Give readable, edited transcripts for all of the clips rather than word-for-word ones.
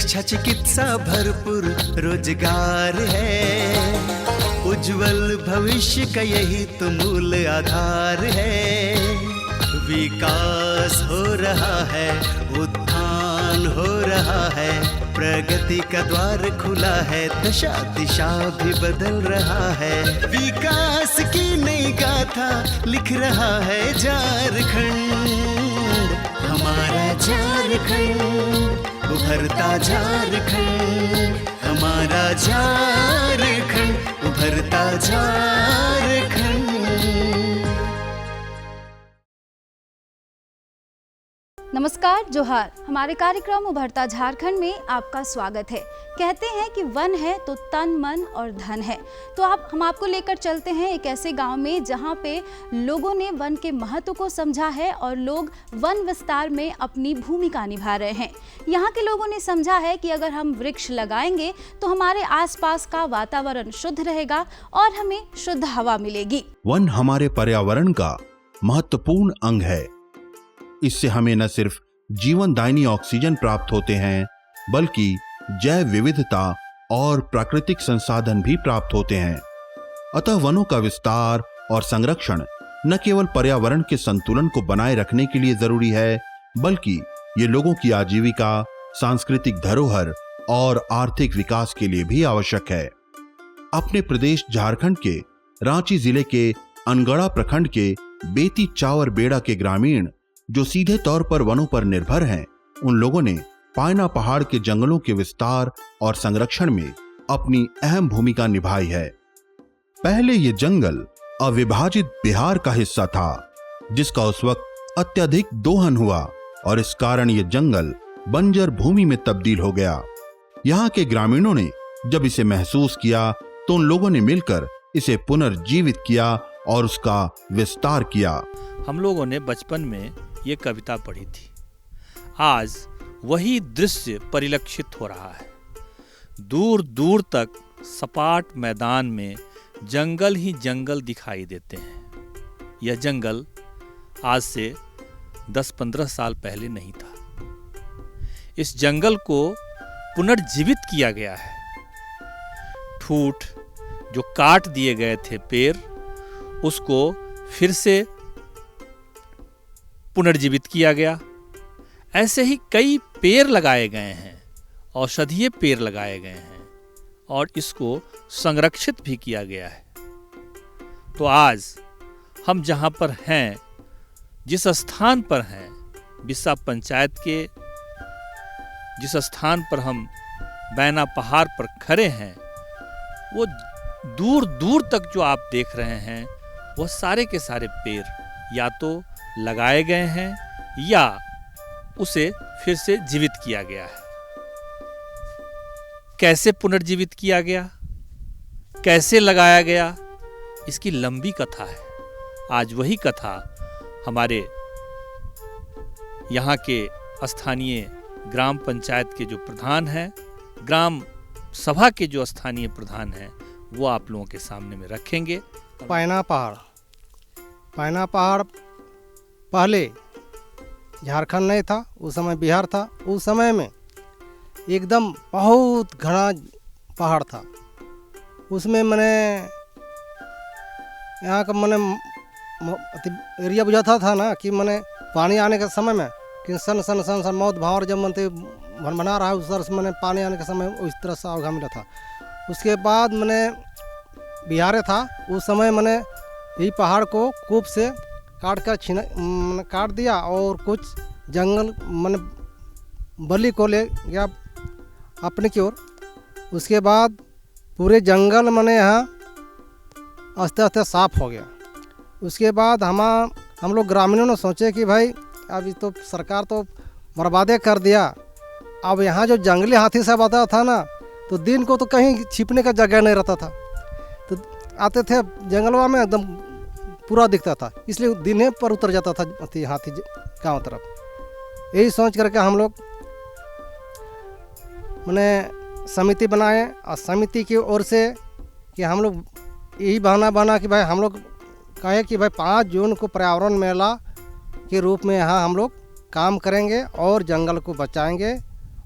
शिक्षा चिकित्सा भरपूर रोजगार है, उज्जवल भविष्य का यही तो मूल आधार है। विकास हो रहा है, उत्थान हो रहा है, प्रगति का द्वार खुला है, दशा दिशा भी बदल रहा है। विकास की नई गाथा लिख रहा है झारखंड, हमारा झारखंड, उभरता झारखंड, हमारा झारखंड, उभरता झारखंड। नमस्कार, जोहार। हमारे कार्यक्रम उभरता झारखंड में आपका स्वागत है। कहते हैं कि वन है तो तन मन और धन है, तो हम आपको लेकर चलते हैं एक ऐसे गांव में जहां पे लोगों ने वन के महत्व को समझा है और लोग वन विस्तार में अपनी भूमिका निभा रहे हैं। यहाँ के लोगों ने समझा है कि अगर हम वृक्ष लगाएंगे तो हमारे आसपास का वातावरण शुद्ध रहेगा और हमें शुद्ध हवा मिलेगी। वन हमारे पर्यावरण का महत्वपूर्ण अंग है। इससे हमें न सिर्फ जीवनदायिनी ऑक्सीजन प्राप्त होते हैं, बल्कि जैव विविधता और प्राकृतिक संसाधन भी प्राप्त होते हैं। अतः वनों का विस्तार और संरक्षण न केवल पर्यावरण के संतुलन को बनाए रखने के लिए जरूरी है, बल्कि ये लोगों की आजीविका, सांस्कृतिक धरोहर और आर्थिक विकास के लिए भी आवश्यक है। अपने प्रदेश झारखंड के रांची जिले के अनगढ़ा प्रखंड के बेती चावर बेड़ा के ग्रामीण जो सीधे तौर पर वनों पर निर्भर हैं, उन लोगों ने पायना पहाड़ के जंगलों के विस्तार और संरक्षण में अपनी अहम भूमिका निभाई है। पहले ये जंगल अविभाजित बिहार का हिस्सा था, जिसका उस वक्त अत्यधिक दोहन हुआ और इस कारण ये जंगल बंजर भूमि में तब्दील हो गया। यहाँ के ग्रामीणों ने जब इसे महसूस किया तो उन लोगों ने मिलकर इसे पुनर्जीवित किया और उसका विस्तार किया। हम लोगों ने बचपन में ये कविता पढ़ी थी। आज वही दृश्य परिलक्षित हो रहा है। दूर दूर तक सपाट मैदान में जंगल ही जंगल दिखाई देते हैं। यह जंगल आज से 10-15 साल पहले नहीं था। इस जंगल को पुनर्जीवित किया गया है। ठूठ जो काट दिए गए थे पेड़, उसको फिर से पुनर्जीवित किया गया। ऐसे ही कई पेड़ लगाए गए हैं, औषधीय पेड़ लगाए गए हैं और इसको संरक्षित भी किया गया है। तो आज हम जहां पर हैं, जिस स्थान पर हैं, बिस्सा पंचायत के जिस स्थान पर हम बैना पहाड़ पर खड़े हैं, वो दूर दूर तक जो आप देख रहे हैं, वो सारे के सारे पेड़ या तो लगाए गए हैं या उसे फिर से जीवित किया गया है। कैसे पुनर्जीवित किया गया, कैसे लगाया गया, इसकी लंबी कथा है। आज वही कथा हमारे यहाँ के स्थानीय ग्राम पंचायत के जो प्रधान हैं, ग्राम सभा के जो स्थानीय प्रधान हैं, वो आप लोगों के सामने में रखेंगे। पायना पहाड़ पहले झारखंड नहीं था, उस समय बिहार था। उस समय में एकदम बहुत घना पहाड़ था। उसमें मैंने यहाँ का मैंने एरिया बुझाता था ना कि मैंने पानी आने के समय में कि सन सन सन सन मौत भावर जब मनते भनभना रहा है, उस तरह से मैंने पानी आने के समय उस तरह से अवघा मिला था। उसके बाद मैंने बिहार था, उस समय मैंने यही पहाड़ को कूप से काट दिया और कुछ जंगल मैंने बलि को ले गया अपने की ओर। उसके बाद पूरे जंगल मैंने यहाँ आस्ते आस्ते साफ हो गया। उसके बाद हम लोग ग्रामीणों ने सोचे कि भाई अब तो सरकार तो बर्बादे कर दिया। अब यहाँ जो जंगली हाथी सब आता था ना, तो दिन को तो कहीं छिपने का जगह नहीं रहता था, तो आते थे जंगलवा में एकदम पूरा दिखता था, इसलिए दिन पर उतर जाता था हाथी गाँव तरफ। यही सोच करके हम लोग मैंने समिति बनाए और समिति की ओर से कि हम लोग यही बहाना बना कि भाई हम लोग कहे कि भाई 5 जून को पर्यावरण मेला के रूप में यहाँ हम लोग काम करेंगे और जंगल को बचाएंगे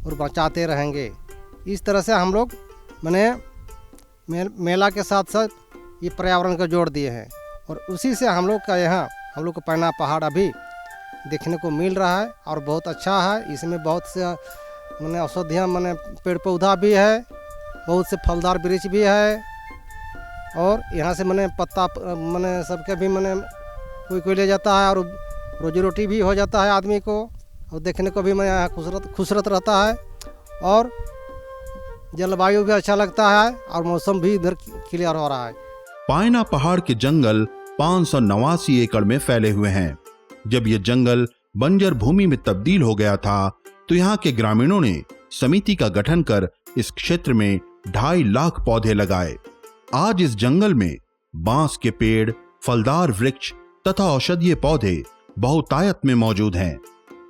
और बचाते रहेंगे। इस तरह से हम लोग मैंने मेला के साथ साथ ये पर्यावरण को जोड़ दिए हैं और उसी से हम लोग का यहाँ हम लोग को पैना पहाड़ अभी देखने को मिल रहा है और बहुत अच्छा है। इसमें बहुत से मैंने औषधियाँ मैंने पेड़ पौधा भी है, बहुत से फलदार वृक्ष भी है और यहाँ से मैंने पत्ता मैंने सबके भी मैंने कोई ले जाता है और रोजी रोटी भी हो जाता है आदमी को और देखने को भी मैं यहाँ खूबसूरत रहता है और जलवायु भी अच्छा लगता है और मौसम भी इधर क्लियर हो रहा है। पायना पहाड़ के जंगल 589 एकड़ में फैले हुए हैं। जब ये जंगल बंजर भूमि में तब्दील हो गया था तो यहाँ के ग्रामीणों ने समिति का गठन कर इस क्षेत्र में 2.5 लाख पौधे लगाए। आज इस जंगल में बांस के पेड़, फलदार वृक्ष तथा औषधीय पौधे बहुतायत में मौजूद हैं,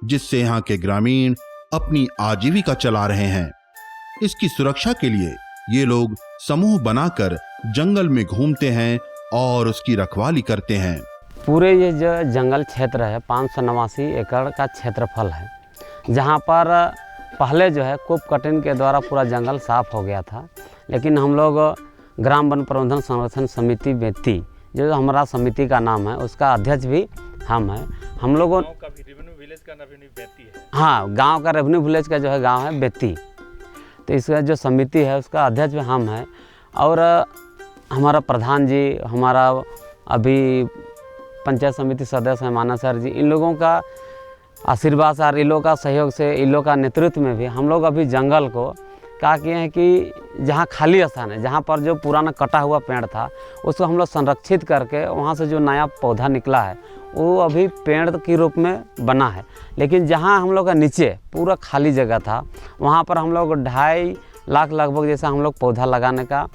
जिससे यहाँ के ग्रामीण अपनी आजीविका चला रहे हैं। इसकी सुरक्षा के लिए ये लोग समूह बनाकर जंगल में घूमते हैं और उसकी रखवाली करते हैं। पूरे ये जो जंगल क्षेत्र है 589 एकड़ का क्षेत्रफल है, जहाँ पर पहले जो है कूप कटिंग के द्वारा पूरा जंगल साफ हो गया था, लेकिन हम लोग ग्राम वन प्रबंधन संरक्षण समिति बेती, जो हमारा समिति का नाम है, उसका अध्यक्ष भी हम हैं। हम लोगों गांव का भी रेवेन्यू विलेज का रेवेन्यू बेती है। हाँ, गांव का रेवेन्यू विलेज का जो है गांव है बेती, तो इसका जो समिति है उसका अध्यक्ष भी हम हैं और हमारा प्रधान जी, हमारा अभी पंचायत समिति सदस्य हैं माना सर जी, इन लोगों का आशीर्वाद से और इन लोगों का सहयोग से, इन लोगों का नेतृत्व में भी हम लोग अभी जंगल को क्या किए हैं कि जहाँ खाली स्थान है, जहाँ पर जो पुराना कटा हुआ पेड़ था उसको हम लोग संरक्षित करके वहाँ से जो नया पौधा निकला है वो अभी पेड़ के रूप में बना है। लेकिन जहाँ हम लोग का नीचे पूरा खाली जगह था वहाँ पर हम लोग 2.5 लाख लगभग जैसा हम लोग पौधा लगाने का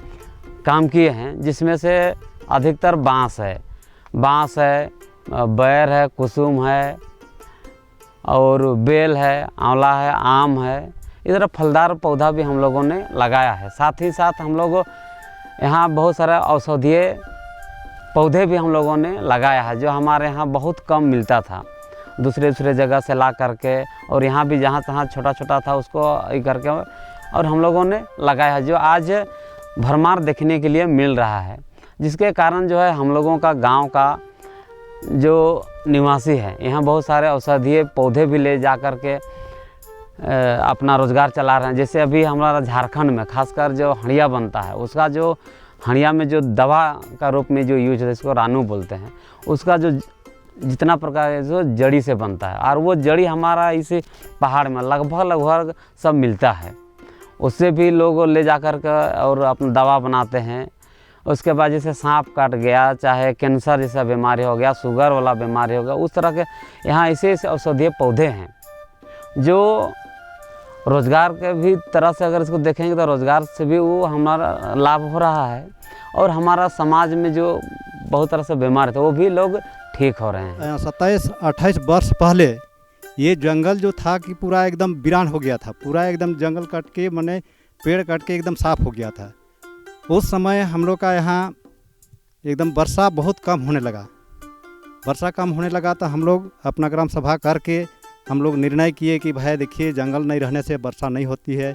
काम किए हैं, जिसमें से अधिकतर बांस है, बैर है, कुसुम है और बेल है, आंवला है, आम है, इधर फलदार पौधा भी हम लोगों ने लगाया है। साथ ही साथ हम लोग यहाँ बहुत सारा औषधीय पौधे भी हम लोगों ने लगाया है, जो हमारे यहाँ बहुत कम मिलता था, दूसरे जगह से ला करके, और यहाँ भी जहाँ तहाँ छोटा छोटा था उसको ये करके और हम लोगों ने लगाया है, जो आज भरमार देखने के लिए मिल रहा है। जिसके कारण जो है हम लोगों का गांव का जो निवासी है यहाँ बहुत सारे औषधीय पौधे भी ले जा कर के अपना रोज़गार चला रहे हैं। जैसे अभी हमारा झारखंड में खासकर जो हड़िया बनता है, उसका जो हड़िया में जो दवा का रूप में जो यूज होता है, इसको रानू बोलते हैं, उसका जो जितना प्रकार जो जड़ी से बनता है और वो जड़ी हमारा इस पहाड़ में लगभग सब मिलता है, उससे भी लोग ले जा कर के और अपना दवा बनाते हैं। उसके बाद जैसे सांप काट गया, चाहे कैंसर जैसा बीमारी हो गया, शुगर वाला बीमारी हो गया, उस तरह के यहाँ ऐसे औषधीय पौधे हैं जो रोज़गार के भी तरह से अगर इसको देखेंगे तो रोज़गार से भी वो हमारा लाभ हो रहा है और हमारा समाज में जो बहुत तरह से बीमार थे वो भी लोग ठीक हो रहे हैं। 27-28 वर्ष पहले ये जंगल जो था कि पूरा एकदम वीरान हो गया था, पूरा एकदम जंगल कट के मैंने पेड़ कट के एकदम साफ़ हो गया था। उस समय हम लोग का यहाँ एकदम वर्षा बहुत कम होने लगा, तो हम लोग अपना ग्राम सभा करके हम लोग निर्णय किए कि भाई देखिए जंगल नहीं रहने से वर्षा नहीं होती है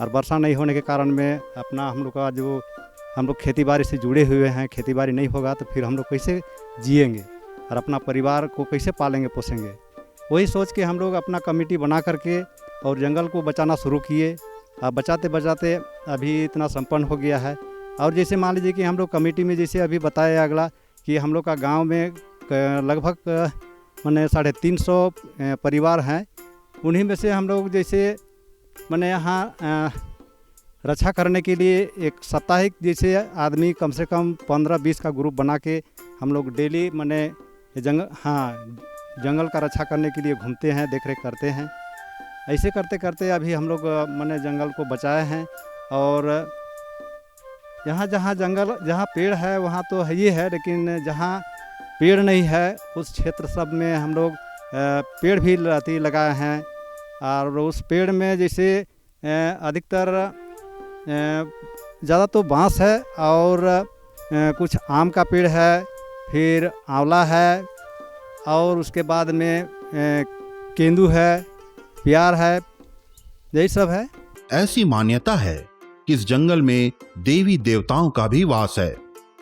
और वर्षा नहीं होने के कारण में अपना हम लोग का जो हम लोग खेती बाड़ी से जुड़े हुए हैं, खेती बाड़ी नहीं होगा तो फिर हम लोग कैसे जिएंगे और अपना परिवार को कैसे पालेंगे पोसेंगे। वही सोच के हम लोग अपना कमेटी बना करके और जंगल को बचाना शुरू किए। अब बचाते बचाते अभी इतना संपन्न हो गया है। और जैसे मान लीजिए कि हम लोग कमेटी में जैसे अभी बताया अगला कि हम लोग का गांव में लगभग मैंने 350 परिवार हैं, उन्हीं में से हम लोग जैसे मैंने यहाँ रक्षा करने के लिए एक साप्ताहिक जैसे आदमी कम से कम 15-20 का ग्रुप बना के हम लोग डेली मैंने जंगल का रक्षा करने के लिए घूमते हैं, देख रेख करते हैं। ऐसे करते करते अभी हम लोग मैंने जंगल को बचाए हैं। और यहाँ जहाँ पेड़ है वहाँ तो है ही है, लेकिन जहाँ पेड़ नहीं है उस क्षेत्र सब में हम लोग पेड़ भी लगाए हैं। और उस पेड़ में जैसे अधिकतर ज़्यादा तो बांस है और कुछ आम का पेड़ है, फिर आंवला है और उसके बाद में केंदू है, प्यार है, यही सब है। ऐसी मान्यता है कि इस जंगल में देवी देवताओं का भी वास है,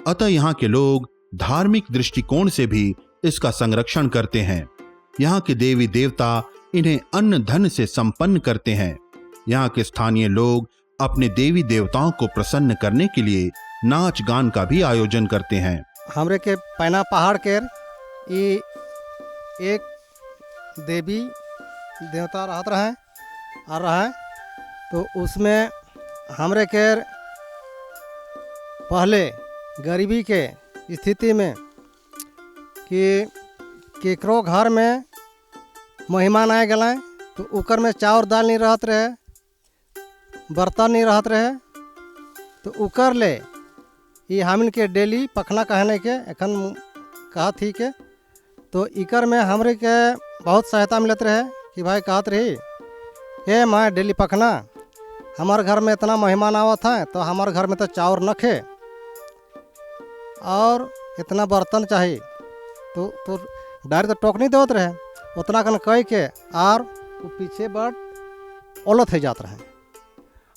अतः यहाँ के लोग धार्मिक दृष्टिकोण से भी इसका संरक्षण करते हैं। यहाँ के देवी देवता इन्हें अन्न धन से संपन्न करते हैं। यहाँ के स्थानीय लोग अपने देवी देवताओं को प्रसन्न करने के लिए नाच गान का भी आयोजन करते हैं। हमरे के पैना पहाड़ के ई एक देवी देवता रहत रहे आ रहा है, तो उसमें हमरे के पहले गरीबी के स्थिति में कि केकरो घर में मेहमान आए गए तो उकर में चाउर दाल नहीं रहत रहे, बर्तन नहीं रहत रहे, तो उकर ले ये हमिन के डेली पखना कहने के एखन कहत ही के, तो इकर में हमरे के बहुत सहायता मिलत रहे कि भाई कहत रही हे मैं डेली पखना हमार घर में इतना मेहमान आवत है तो हमार घर में तो चाउर न खे और इतना बर्तन चाहिए, तो डायरेक्ट तो टोक नहीं देवत रहे, उतना कन कह के और वो पीछे बड़ ओलत हो जात रहे।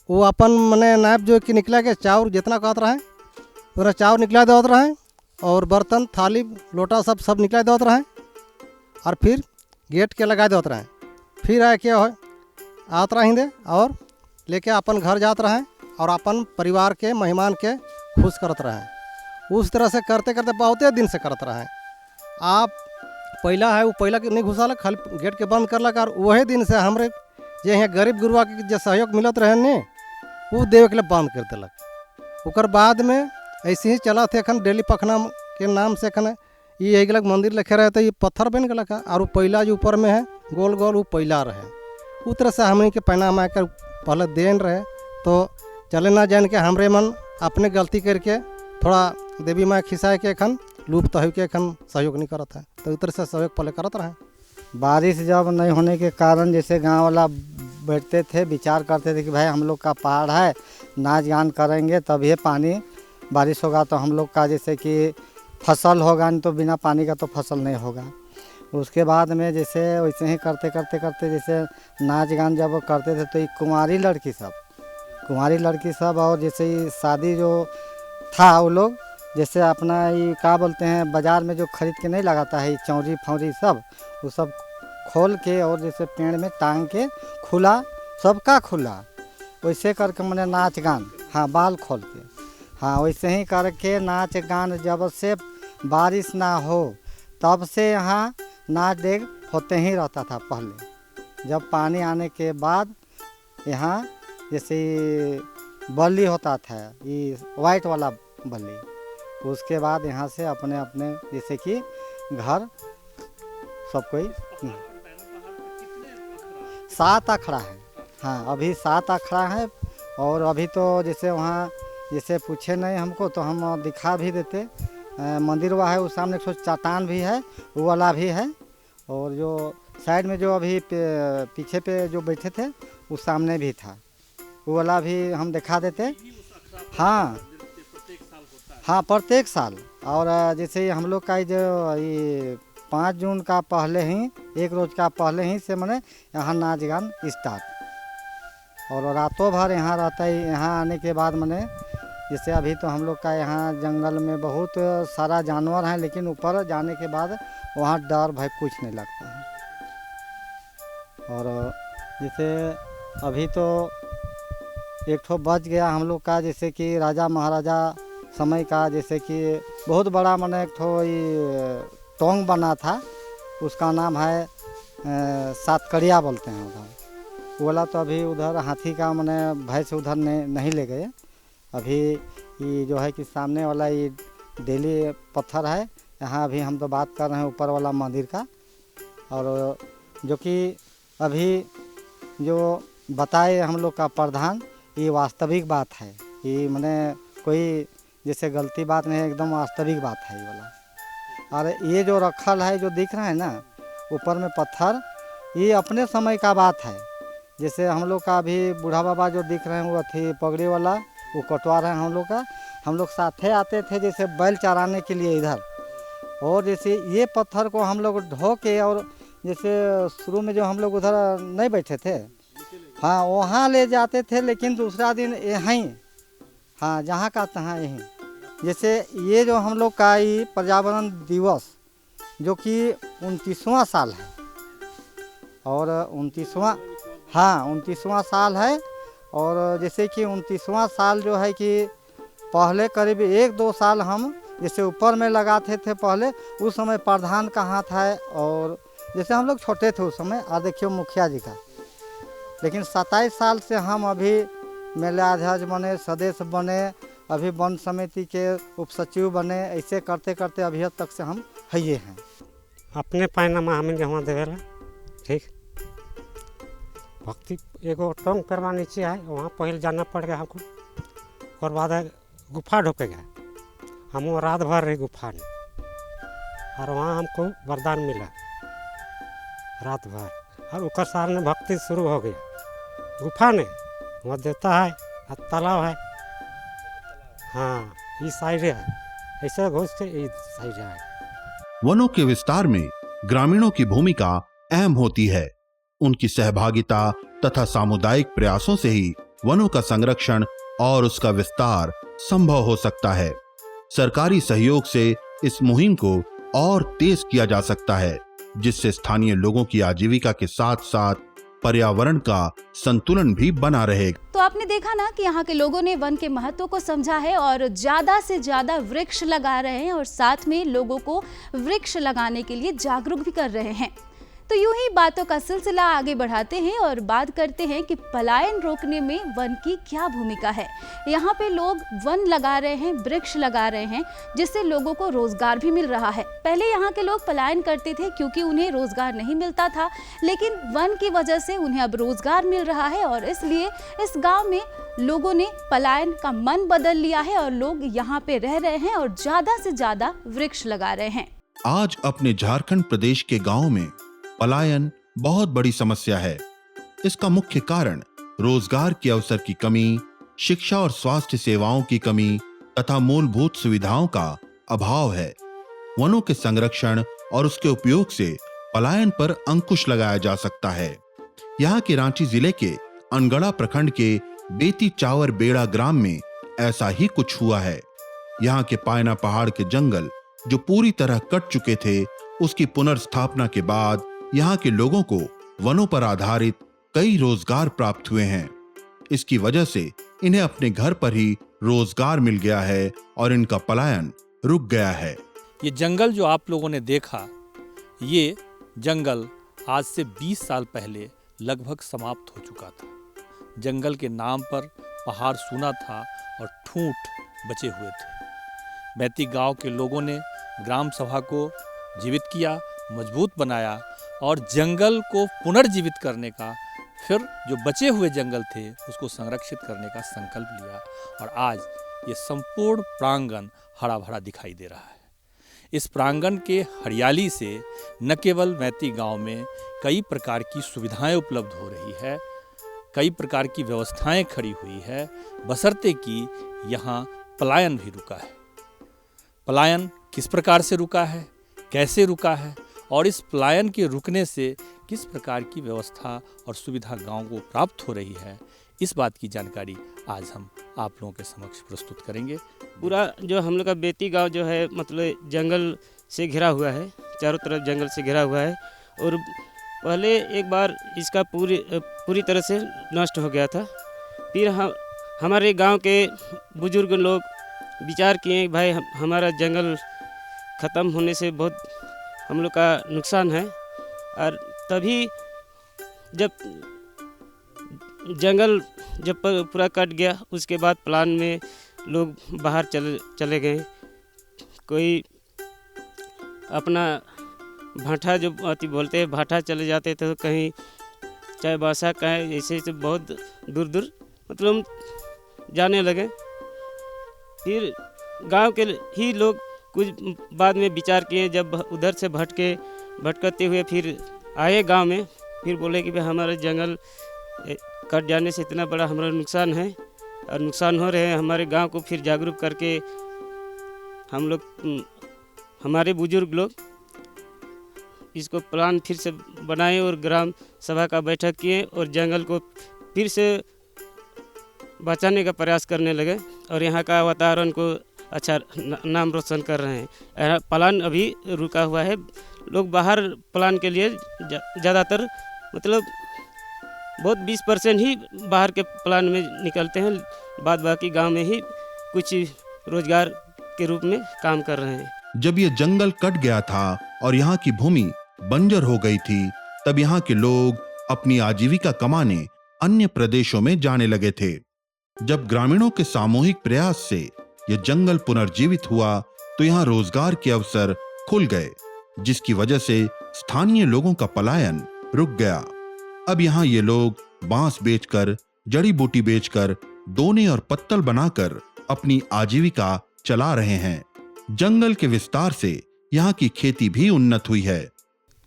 वो अपन मने नाप जो कि निकला के चाउर जितना कहत रहे उतना चाउर निकला देवत रहे और बर्तन थाली लोटा सब निकला देवत रहे और फिर गेट के लगा देवत रहे। फिर आए क्या हो आत रही दे और लेके अपन घर जात रहे और अपन परिवार के मेहमान के खुश करत रहे। उस तरह से करते करते बहुते दिन से करत रहे। आप पहला है वो पहला के नहीं घुसालक, खाली गेट के बंद करलक और वही दिन से हमरे जे यहाँ गरीब गुरुआ के जो सहयोग मिलत रहे ने वो देवे के लिए बंद कर देलक। उकर बाद में ऐसे ही चला थे अखन डेली पखना के नाम से अखन ये एक मंदिर लिखे रहे तो ये पत्थर बन गलक है और पहला जो ऊपर में है गोल गोल वो पहला रहे। उस तरह से हमने के पैना मार कर पहले देन रहे तो चले ना जान के हमरे मन अपने गलती करके थोड़ा देवी माँ खिसाए के अखन लुप्त हो के अखन सहयोग नहीं करत है, तो उतर से सहयोग पहले करत रहे। बारिश जब नहीं होने के कारण जैसे गांव वाला बैठते थे विचार करते थे कि भाई हम लोग का पहाड़ है, नाच गान करेंगे तब ये पानी बारिश होगा तो हम लोग का जैसे कि फसल होगा, नहीं तो बिना पानी का तो फसल नहीं होगा। उसके बाद में जैसे वैसे ही करते करते करते जैसे नाच गान जब करते थे तो ये कुंवारी लड़की सब और जैसे ये शादी जो था वो लोग जैसे अपना ये क्या बोलते हैं बाज़ार में जो खरीद के नहीं लगाता है ये चौरी फौरी सब वो सब खोल के और जैसे पेड़ में टांग के खुला सबका खुला वैसे करके मैंने नाच गान, हाँ बाल खोल के, हाँ वैसे ही करके नाच गान जब से बारिश ना हो तब से यहाँ नाच देख होते ही रहता था। पहले जब पानी आने के बाद यहाँ जैसे बल्ली होता था ये वाइट वाला बल्ली, उसके बाद यहाँ से अपने अपने जैसे कि घर सब कोई 7 अखड़ा है, हाँ अभी 7 अखड़ा है। और अभी तो जैसे वहाँ जैसे पूछे नहीं हमको तो हम दिखा भी देते, मंदिर वहाँ है उस सामने एक चट्टान भी है वो वाला भी है, और जो साइड में जो अभी पीछे पे जो बैठे थे उस सामने भी था वो वाला भी हम दिखा देते। हाँ हाँ प्रत्येक साल। और जैसे हम लोग का जो ये 5 जून का पहले ही एक रोज का पहले ही से मैंने यहाँ नाच गान स्टार्ट और रातों भर यहाँ रहता है। यहाँ आने के बाद मैंने जैसे अभी तो हम लोग का यहाँ जंगल में बहुत सारा जानवर हैं, लेकिन ऊपर जाने के बाद वहाँ डर भय कुछ नहीं लगता है। और जैसे अभी तो एक ठो बच गया हम लोग का जैसे कि राजा महाराजा समय का, जैसे कि बहुत बड़ा मैंने एक ठो ये टोंग बना था, उसका नाम है सातकड़िया बोलते हैं उधर। वो वाला तो अभी उधर हाथी का मैंने भय से उधर नहीं ले गए। अभी ये जो है कि सामने वाला ये डेली पत्थर है, यहाँ अभी हम तो बात कर रहे हैं ऊपर वाला मंदिर का। और जो कि अभी जो बताए हम लोग का प्रधान ये वास्तविक बात है, ये मैंने कोई जैसे गलती बात नहीं है, एकदम वास्तविक बात है ये वाला। और ये जो रखल है जो दिख रहा है ना ऊपर में पत्थर, ये अपने समय का बात है। जैसे हम लोग का अभी बूढ़ा बाबा जो दिख रहे हैं वो थी पगड़ी वाला, वो कटवा रहे हैं हम लोग का। हम लोग साथे आते थे जैसे बैल चराने के लिए इधर, और जैसे ये पत्थर को हम लोग ढो के, और जैसे शुरू में जो हम लोग उधर नहीं बैठे थे, हाँ वहाँ ले जाते थे, लेकिन दूसरा दिन यहीं, हाँ जहाँ का तहाँ यहीं। जैसे ये जो हम लोग का ये पर्यावरण दिवस जो कि 29वां साल है, और 29वां साल है। और जैसे कि 29वां साल जो है कि पहले करीब 1-2 साल हम जैसे ऊपर में लगाते थे पहले, उस समय प्रधान का हाथ है, और जैसे हम लोग छोटे थे उस समय, और देखिए मुखिया जी का। लेकिन 27 साल से हम अभी मेलाध्यक्ष बने, सदस्य बने, अभी वन समिति के उपसचिव बने, ऐसे करते करते अभी तक से हम है हैं। अपने पैनामा हमें जमा देवेला, ठीक। भक्ति एगो टोंग परवा नीचे है, वहाँ पहले जाना पड़ गया हमको, और बाद गुफा ढुके गए। हम वो रात भर रहे गुफा में, और वहाँ हमको वरदान मिला रात भर, और उकर साल में भक्ति शुरू हो गई गुफा में। वहाँ देवता है और तालाब है, हाँ इस साइड है, ऐसे घुस के इस साइड है। वनों के विस्तार में ग्रामीणों की भूमिका अहम होती है। उनकी सहभागिता तथा सामुदायिक प्रयासों से ही वनों का संरक्षण और उसका विस्तार संभव हो सकता है। सरकारी सहयोग से इस मुहिम को और तेज किया जा सकता है, जिससे स्थानीय लोगों की आजीविका के साथ साथ पर्यावरण का संतुलन भी बना रहेगा। तो आपने देखा ना कि यहाँ के लोगों ने वन के महत्व को समझा है और ज्यादा से ज्यादा वृक्ष लगा रहे हैं और साथ में लोगों को वृक्ष लगाने के लिए जागरूक भी कर रहे हैं। तो यूं ही बातों का सिलसिला आगे बढ़ाते हैं और बात करते हैं कि पलायन रोकने में वन की क्या भूमिका है। यहाँ पे लोग वन लगा रहे हैं, वृक्ष लगा रहे हैं, जिससे लोगों को रोजगार भी मिल रहा है। पहले यहाँ के लोग पलायन करते थे क्योंकि उन्हें रोजगार नहीं मिलता था, लेकिन वन की वजह से उन्हें अब रोजगार मिल रहा है और इसलिए इस गाँव में लोगों ने पलायन का मन बदल लिया है और लोग यहाँ पे रह रहे हैं और ज्यादा से ज्यादा वृक्ष लगा रहे हैं। आज अपने झारखंड प्रदेश के गांवों में पलायन बहुत बड़ी समस्या है। इसका मुख्य कारण रोजगार के अवसर की कमी, शिक्षा और स्वास्थ्य सेवाओं की कमी तथा मूलभूत सुविधाओं का अभाव है। वनों के संरक्षण और उसके उपयोग से पलायन पर अंकुश लगाया जा सकता है। यहाँ के रांची जिले के अनगढ़ा प्रखंड के बेती चावर बेड़ा ग्राम में ऐसा ही कुछ हुआ है। यहाँ के पायना पहाड़ के जंगल जो पूरी तरह कट चुके थे, उसकी पुनर्स्थापना के बाद यहाँ के लोगों को वनों पर आधारित कई रोजगार प्राप्त हुए हैं। इसकी वजह से इन्हें अपने घर पर ही रोजगार मिल गया है और इनका पलायन रुक गया है। ये जंगल जो आप लोगों ने देखा, ये जंगल आज से 20 साल पहले लगभग समाप्त हो चुका था। जंगल के नाम पर पहाड़ सूना था और ठूंठ बचे हुए थे। बैती गांव के लोगों ने ग्राम सभा को जीवित किया, मजबूत बनाया और जंगल को पुनर्जीवित करने का, फिर जो बचे हुए जंगल थे उसको संरक्षित करने का संकल्प लिया और आज ये संपूर्ण प्रांगण हरा भरा दिखाई दे रहा है। इस प्रांगण के हरियाली से न केवल मैती गांव में कई प्रकार की सुविधाएं उपलब्ध हो रही है, कई प्रकार की व्यवस्थाएं खड़ी हुई है, बशर्ते कि यहाँ पलायन भी रुका है। पलायन किस प्रकार से रुका है, कैसे रुका है और इस पलायन के रुकने से किस प्रकार की व्यवस्था और सुविधा गांव को प्राप्त हो रही है, इस बात की जानकारी आज हम आप लोगों के समक्ष प्रस्तुत करेंगे। पूरा जो हम लोग का बेती गांव जो है मतलब जंगल से घिरा हुआ है, चारों तरफ जंगल से घिरा हुआ है और पहले एक बार इसका पूरी तरह से नष्ट हो गया था। फिर हमारे गांव के बुजुर्ग लोग विचार किए भाई हमारा जंगल ख़त्म होने से बहुत हम लोग का नुकसान है, और तभी जब जंगल जब पूरा कट गया उसके बाद प्लान में लोग बाहर चले गए। कोई अपना भाटा जो अति बोलते हैं भाटा चले जाते थे, तो कहीं चाहे बासा कहें ऐसे से बहुत दूर दूर मतलब जाने लगे। फिर गांव के ही लोग कुछ बाद में विचार किए, जब उधर से भटकते हुए फिर आए गांव में, फिर बोले कि भाई हमारा जंगल कट जाने से इतना बड़ा हमारा नुकसान है और नुकसान हो रहे हैं। हमारे गांव को फिर जागरूक करके हम लोग हमारे बुजुर्ग लोग इसको प्लान फिर से बनाए और ग्राम सभा का बैठक किए और जंगल को फिर से बचाने का प्रयास करने लगे और यहाँ का वातावरण को अच्छा नाम रोशन कर रहे हैं। प्लान अभी रुका हुआ है, लोग बाहर प्लान के लिए ज़्यादातर मतलब बहुत 20% ही बाहर के प्लान में निकलते हैं, बाद बाकी गांव में ही कुछ रोजगार के रूप में काम कर रहे हैं। जब ये जंगल कट गया था और यहाँ की भूमि बंजर हो गई थी, तब यहाँ के लोग अपनी आजीविका कमाने अन्य प्रदेशों में जाने लगे थे। जब ग्रामीणों के सामूहिक प्रयास से यह जंगल पुनर्जीवित हुआ तो यहाँ रोजगार के अवसर खुल गए, जिसकी वजह से स्थानीय लोगों का पलायन रुक गया। अब यहाँ ये लोग बांस बेचकर, जड़ी बूटी बेचकर, दोने और पत्तल बनाकर अपनी आजीविका चला रहे हैं। जंगल के विस्तार से यहाँ की खेती भी उन्नत हुई है।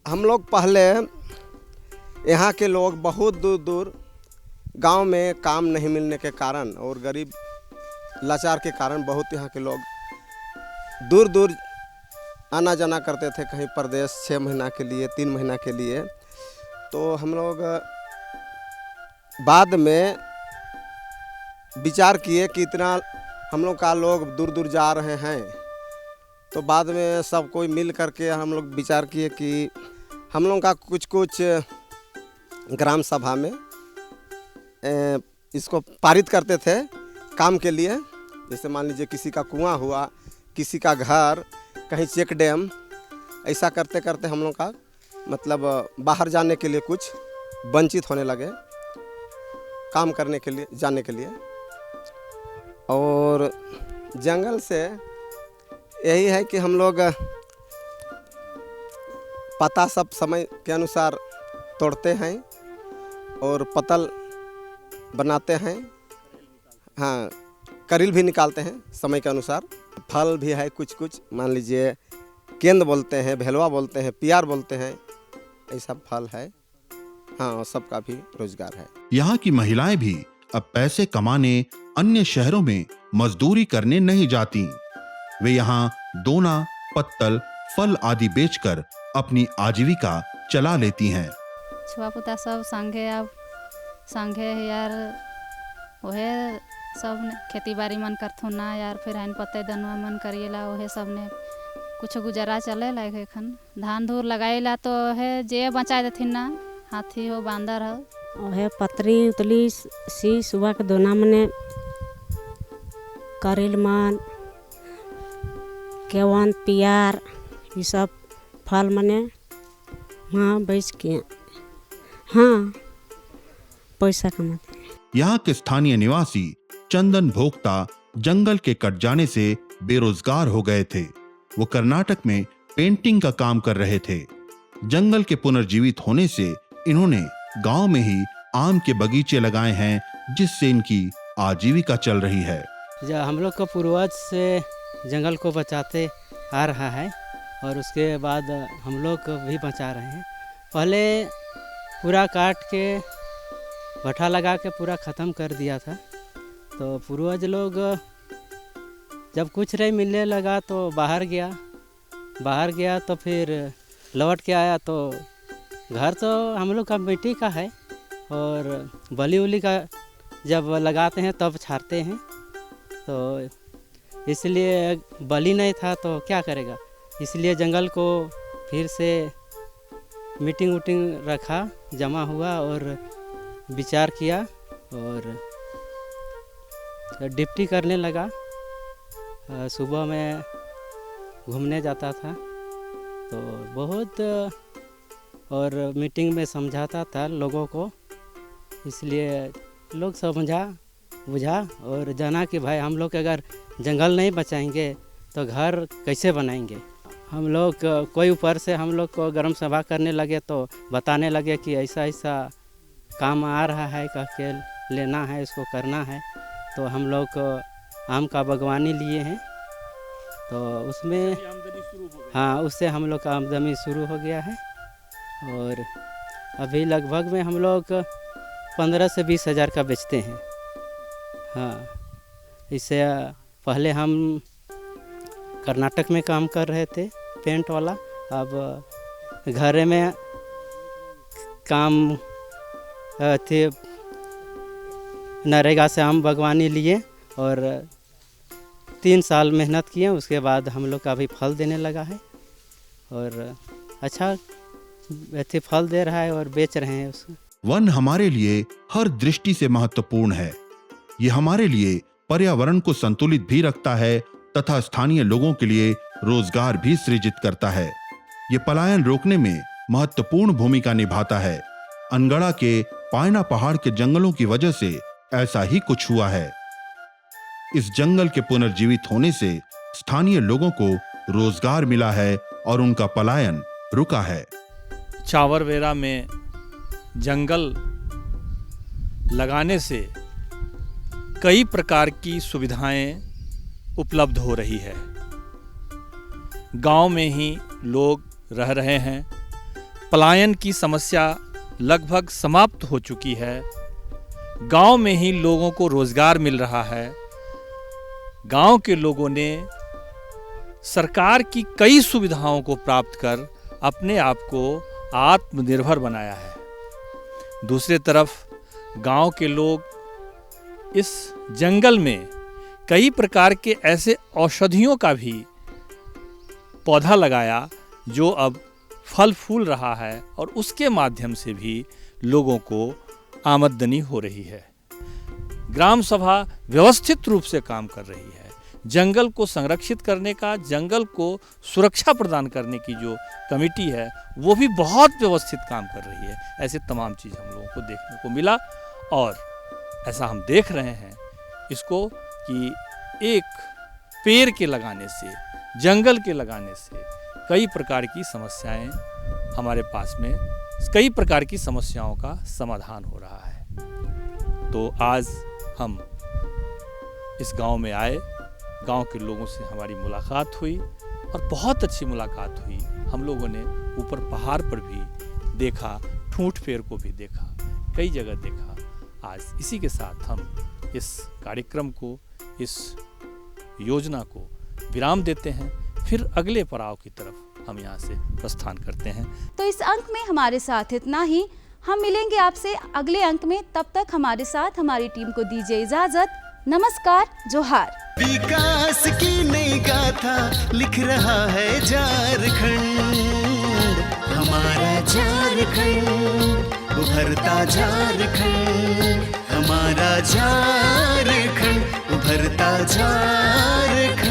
हम लोग पहले यहाँ के लोग बहुत दूर दूर गांव में काम नहीं मिलने के कारण और गरीब लाचार के कारण बहुत यहाँ के लोग दूर दूर आना जाना करते थे, कहीं प्रदेश 6 महीना के लिए, 3 महीना के लिए। तो हम लोग बाद में विचार किए कि इतना हम लोग का लोग दूर दूर जा रहे हैं, तो बाद में सब कोई मिल करके हम लोग विचार किए कि हम लोग का कुछ ग्राम सभा में इसको पारित करते थे काम के लिए। जैसे मान लीजिए किसी का कुआं हुआ, किसी का घर, कहीं चेक डैम, ऐसा करते करते हम लोग का मतलब बाहर जाने के लिए कुछ वंचित होने लगे काम करने के लिए, जाने के लिए। और जंगल से यही है कि हम लोग पत्ता सब समय के अनुसार तोड़ते हैं और पतल बनाते हैं, हाँ करील भी निकालते हैं समय के अनुसार। फल भी है कुछ मान लीजिए केंद बोलते हैं, भेलवा बोलते हैं, पियार बोलते हैं, ऐसा फल है। हाँ, सबका भी रोजगार है। यहाँ की महिलाएं भी अब पैसे कमाने अन्य शहरों में मजदूरी करने नहीं जाती। वे यहाँ दोना, पत्तल, फल आदि बेचकर अपनी आजीविका चला लेती हैं। छुआ पुता सब संगे यार वहे सब ने खेती बाड़ी मन करथुन ना यार, फिर हन पत्ते दनवा मन करिएला, वहे सब ने कुछ गुजारा चले लायक एखन धान धूर लगाइला तो है जे बचा देथिन ना, हाथी हो बांदर हो ओहे पतरी उतली सी सुबह के दोना मने करेल मन केवन पियार ये सब फल मने हाँ बेच के हाँ पैसा कमाते। यहाँ के स्थानीय निवासी चंदन भोक्ता जंगल के कट जाने से बेरोजगार हो गए थे। वो कर्नाटक में पेंटिंग का काम कर रहे थे। जंगल के पुनर्जीवित होने से इन्होंने गांव में ही आम के बगीचे लगाए हैं, जिससे इनकी आजीविका चल रही है। हम लोग का पूर्वज से जंगल को बचाते आ रहा है और उसके बाद हम लोग भी बचा रहे हैं। पहले पूरा काट के भट्ठा लगा के पूरा ख़त्म कर दिया था, तो पूर्वज लोग जब कुछ नहीं मिलने लगा तो बाहर गया तो फिर लौट के आया तो घर तो हम लोग का मिट्टी का है और बली उली का जब लगाते हैं तब छाड़ते हैं, तो इसलिए बली नहीं था तो क्या करेगा, इसलिए जंगल को फिर से मीटिंग उटिंग रखा, जमा हुआ और विचार किया और डिप्टी करने लगा। सुबह में घूमने जाता था तो बहुत और मीटिंग में समझाता था लोगों को, इसलिए लोग समझा बुझा और जाना कि भाई हम लोग अगर जंगल नहीं बचाएंगे तो घर कैसे बनाएंगे। हम लोग कोई ऊपर से हम लोग को ग्राम सभा करने लगे तो बताने लगे कि ऐसा ऐसा काम आ रहा है, कह के लेना है, इसको करना है। तो हम लोग आम का बागवानी लिए हैं तो उसमें हाँ उससे हम लोग का आमदनी शुरू हो गया है और अभी लगभग में हम लोग 15 से 20 हज़ार का बेचते हैं। हाँ, इससे पहले हम कर्नाटक में काम कर रहे थे पेंट वाला, अब घर में काम थे नरेगा से हम बागवानी लिए और 3 साल मेहनत किए, उसके बाद हम लोग का अभी फल देने लगा है और अच्छा ऐसे फल दे रहा है और बेच रहे हैं उसको। वन हमारे लिए हर दृष्टि से महत्वपूर्ण है। ये हमारे लिए पर्यावरण को संतुलित भी रखता है तथा स्थानीय लोगों के लिए रोजगार भी सृजित करता है। ये पलायन रोकने में महत्वपूर्ण भूमिका निभाता है। अनगढ़ा के पायना पहाड़ के जंगलों की वजह से ऐसा ही कुछ हुआ है। इस जंगल के पुनर्जीवित होने से स्थानीय लोगों को रोजगार मिला है और उनका पलायन रुका है। चावरवेरा में जंगल लगाने से कई प्रकार की सुविधाएं उपलब्ध हो रही है। गांव में ही लोग रह रहे हैं। पलायन की समस्या लगभग समाप्त हो चुकी है। गांव में ही लोगों को रोजगार मिल रहा है। गांव के लोगों ने सरकार की कई सुविधाओं को प्राप्त कर अपने आप को आत्मनिर्भर बनाया है। दूसरी तरफ गांव के लोग इस जंगल में कई प्रकार के ऐसे औषधियों का भी पौधा लगाया जो अब फल फूल रहा है और उसके माध्यम से भी लोगों को आमदनी हो रही है। ग्राम सभा व्यवस्थित रूप से काम कर रही है। जंगल को संरक्षित करने का, जंगल को सुरक्षा प्रदान करने की जो कमेटी है वो भी बहुत व्यवस्थित काम कर रही है। ऐसे तमाम चीज़ हम लोगों को देखने को मिला और ऐसा हम देख रहे हैं इसको कि एक पेड़ के लगाने से, जंगल के लगाने से कई प्रकार की समस्याएं हमारे पास में, कई प्रकार की समस्याओं का समाधान हो रहा है। तो आज हम इस गांव में आए, गांव के लोगों से हमारी मुलाकात हुई और बहुत अच्छी मुलाकात हुई। हम लोगों ने ऊपर पहाड़ पर भी देखा, ठूंठ पेड़ को भी देखा, कई जगह देखा। आज इसी के साथ हम इस कार्यक्रम को, इस योजना को विराम देते हैं। फिर अगले पड़ाव की तरफ हम यहाँ से प्रस्थान करते हैं। तो इस अंक में हमारे साथ इतना ही। हम मिलेंगे आपसे अगले अंक में। तब तक हमारे साथ हमारी टीम को दीजिए इजाजत। नमस्कार, जोहार। विकास की नई गाथा लिख रहा है झारखंड, हमारा झारखंड, उभरता झारखंड, हमारा झारखंड, उभरता झारखंड।